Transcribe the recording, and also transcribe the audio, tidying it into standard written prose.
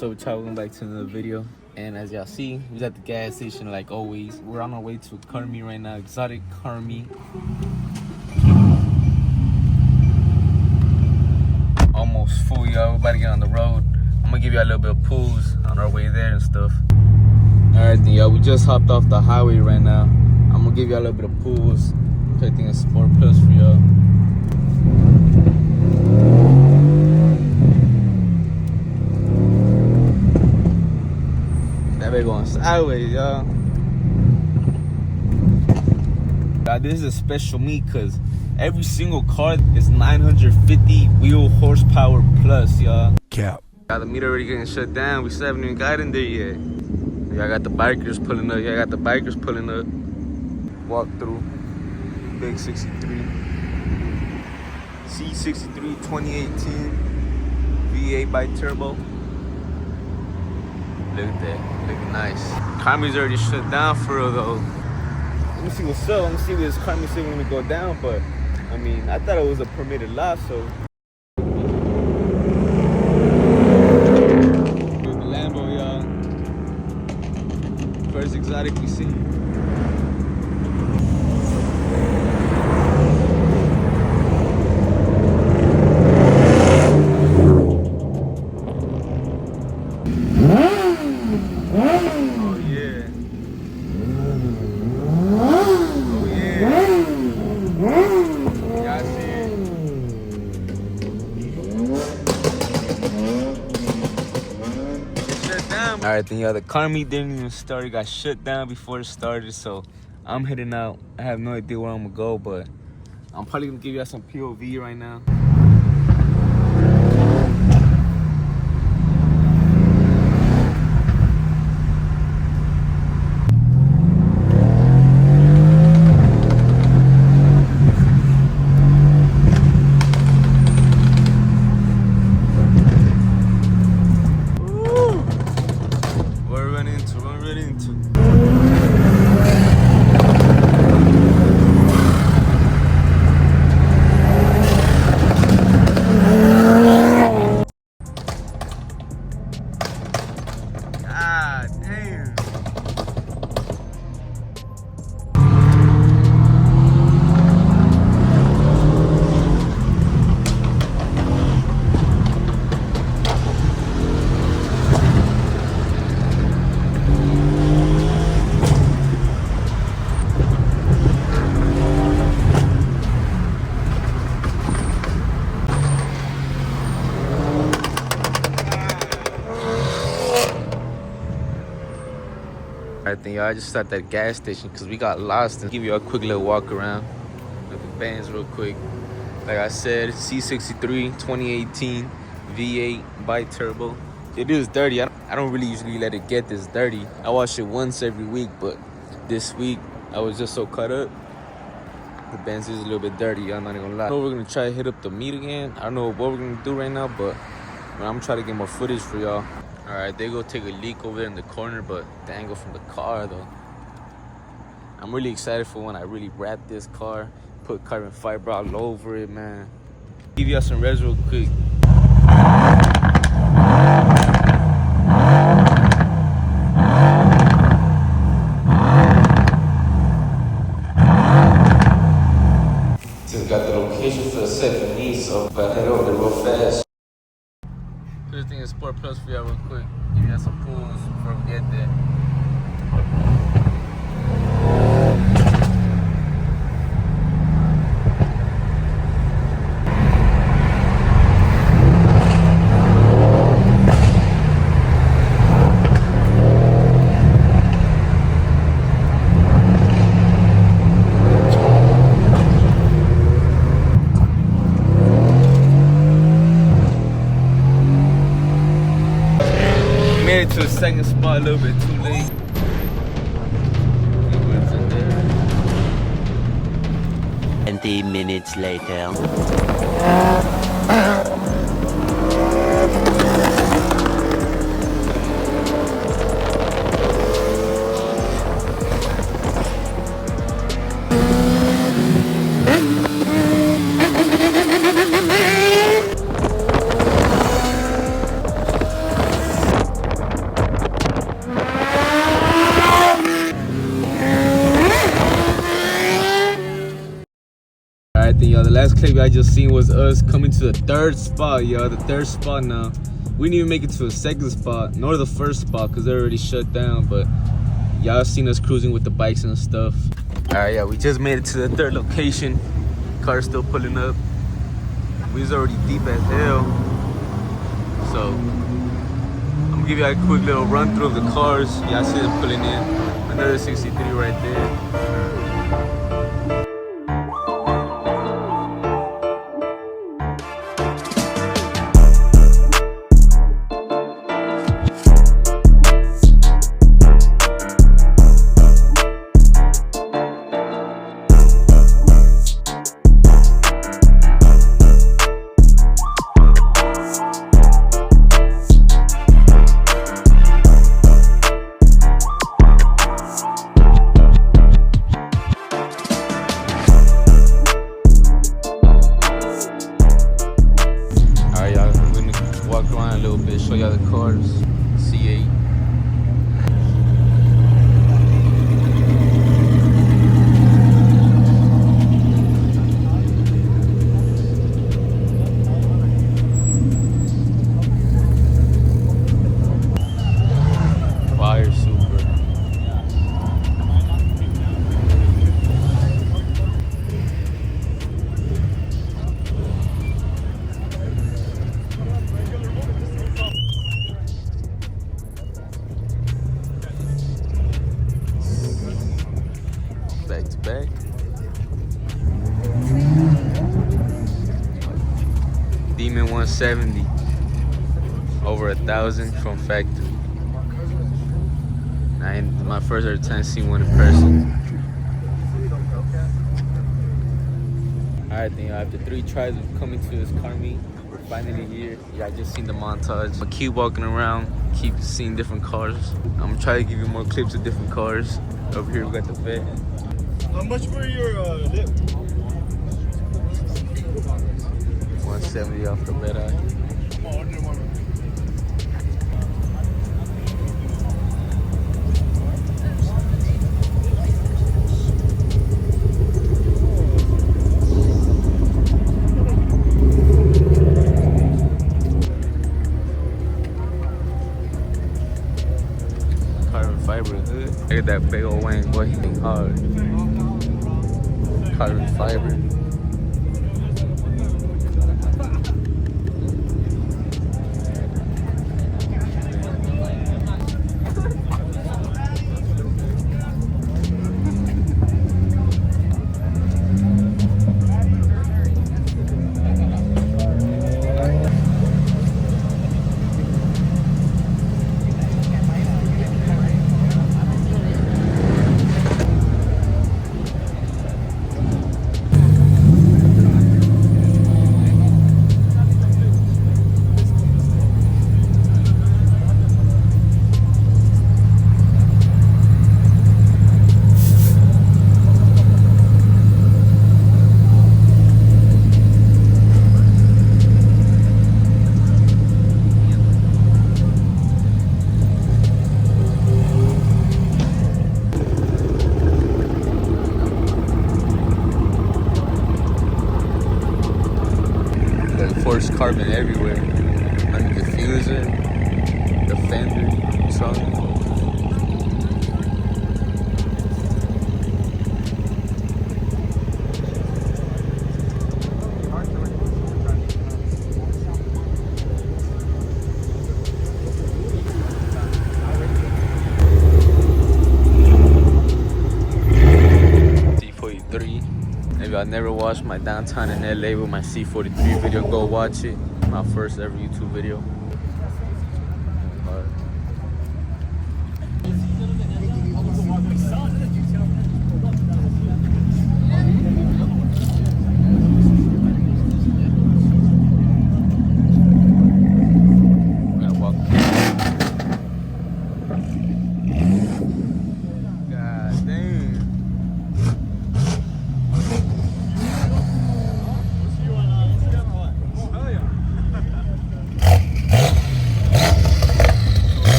What's up, y'all? Welcome back to another video. And as y'all see, we're at the gas station like always. We're on our way to CARMEET right now, exotic CARMEET. Almost full, y'all. We're about to get on the road. I'm gonna give you a little bit of pulls on our way there and stuff. Alright then, y'all, we just hopped off the highway right now. I'm gonna give you a little bit of pulls. Everything is Sport Plus for y'all. That big going sideways, y'all. This is a special meet because every single car is 950 wheel horsepower plus, y'all. Cap. The meter already getting shut down. We still haven't even got in there yet. Y'all got the bikers pulling up. Y'all got the bikers pulling up. Walk through. Big 63. C63 2018 V8 by turbo. Look at that. Looking nice. CARMEET's already shut down for real though. Let me see what's up. Let me see this CARMEET still gonna go down, but I mean, I thought it was a permitted lot, so. Here's the Lambo, y'all. First exotic we see. Alright then, y'all, the CARMEET didn't even start. It got shut down before it started, so I'm heading out. I have no idea where I'm gonna go, but I'm probably gonna give y'all some POV right now. Alright then, y'all, I just stopped at the gas station because we got lost, and give you a quick little walk around with the bands real quick. Like I said, C63 2018 V8 by turbo. It is dirty. I don't really usually let it get this dirty. I wash it once every week, but this week I was just so caught up. The Benz is a little bit dirty, I'm not gonna lie. I know we're gonna try to hit up the meet again. I don't know what we're gonna do right now, but I'm trying to get more footage for y'all. Alright, they go take a leak over there in the corner, but the angle from the car though. I'm really excited for when I really wrap this car, put carbon fiber all over it, man. Give y'all some res real quick. Just got the location for the second knee, so I gotta head over there real fast. This thing is Sport Plus for y'all real quick. Give y'all some pulls before we get there. Made it to the second spot a little bit too late. 20 minutes later. clip I just seen was us coming to the third spot, yo. The third spot now. We didn't even make it to a second spot, nor the first spot, because they're already shut down. But y'all seen us cruising with the bikes and stuff. All right, yeah, we just made it to the third location. Car's still pulling up. We was already deep as hell. So I'm gonna give you a quick little run through of the cars. Y'all see them pulling in. Another 63 right there. Show y'all the cars. C8. Fire Super. Back to back. Demon 170. Over 1,000 from factory. My first ever time seeing one in person. Alright then, after 3 tries of coming to this CARMEET, we're finally here. Yeah, I just seen the montage. I keep walking around, keep seeing different cars. I'm gonna try to give you more clips of different cars. Over here we got the vet. How much for your lip? 170 off the red eye. Carbon fiber hood. Look at that big old Wayne boy, hitting hard. Carbon fiber. Forced carbon everywhere. On the diffuser, the fender, trunk. C43. Maybe I'll never watch my downtown in LA with my C43 video. Go watch it. My first ever YouTube video.